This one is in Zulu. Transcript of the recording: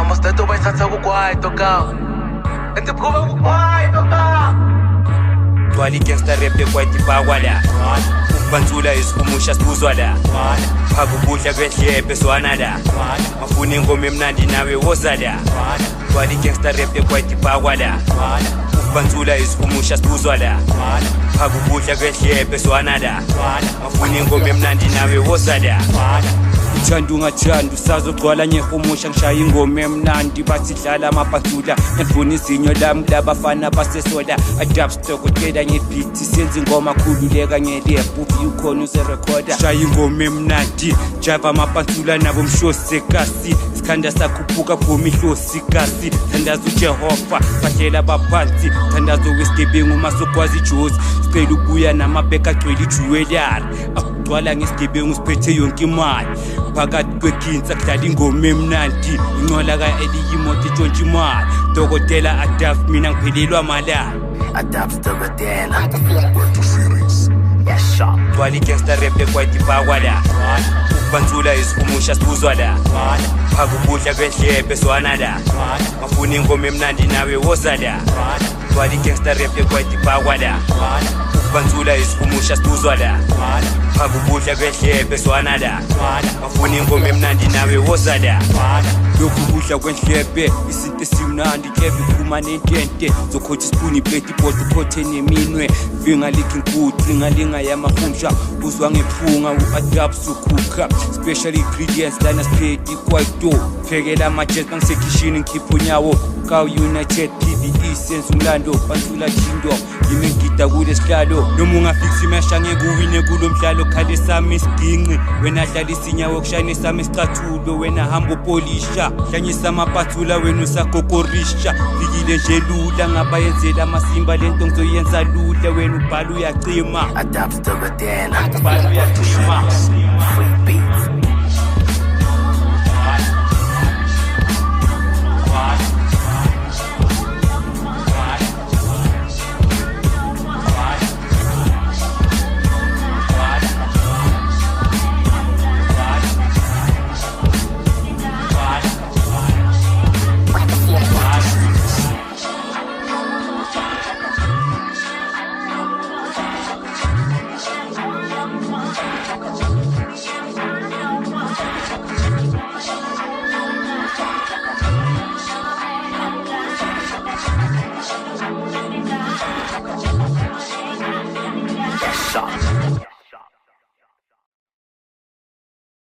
Vamos teto vai satsa kukwai toka Ente pruva kukwai toka Twali gangsta rap kwaiti pawala Ubanzula isikumusha sizwa la Phakubudla kwedlebe swana la Mafuna ingoma emnandi nawe woza la Twali gangsta rap kwaiti pawala Ubanzula isikumusha sizwa la Phakubudla kwedlebe swana la Mafuna ingoma emnandi nawe woza la Uthanda ungathanda usazogcwala nyehumusha ngishaya ingoma emnandi basidlala amabhantula ngifuna izinyo lami labafana basesola adubstock utela ngebeat senze ingoma khululeka ngelephu ukhona userecorder shaya ingoma emnandi java amabhantula nabo mshosi ekasi sikhanda sakhuphuka phuma ihlosi kasi thandaza uJehova bahlela baphansi thandazo wesigebengu masokwazi ijozi sicela ukuya namabheka agcwele ijewelry agcwala ngesigebengu siphethe yonke imali phakathi kwekinsa kudlala ingoma emnandi incola ka-eliyimoto etshontsha imali dokotela adaf mina ngiphelelwa malala Adapts dokotela Twali gangsta rap kwaiti pawala Ubanzula isikumusha sizwa la Phakubudla kwedlebe swana la Mafuna ingoma emnandi nawe woza la Twali gangsta rap kwaiti pawala Ubanzula isikumusha sizwa la Phakubudla kwedlebe swana la Mafuna ingoma emnandi nawe woza la Lokhu kudla kwendlebe izinto esimnandi keve phuma nentente zokhotha ispoon iplate ibhodo khothe neminwe vinga likhinkuthu ingalinga yamahumsha uzwa ngephunga uadapts ukhukha special ingredients lana siphedi kwaito phekela amajets bangisekishini ngikhipha unyawo ka United PBE senze umlando bantula thindo yimi ngida kule sihlalo noma ungafix imesha ngekuwine kulo mdlalo khale sami isiginqi wena dlala isinyawo kushanisa isicathulo wena hamba upolisha hlanyisa amaphathula wena usagogorisha fikile nje lula ngabayenzela amasimba lento ngizoyenza lula wena ubhala uyacima Adapts dokotela ubhala uyacima Free beats Shot.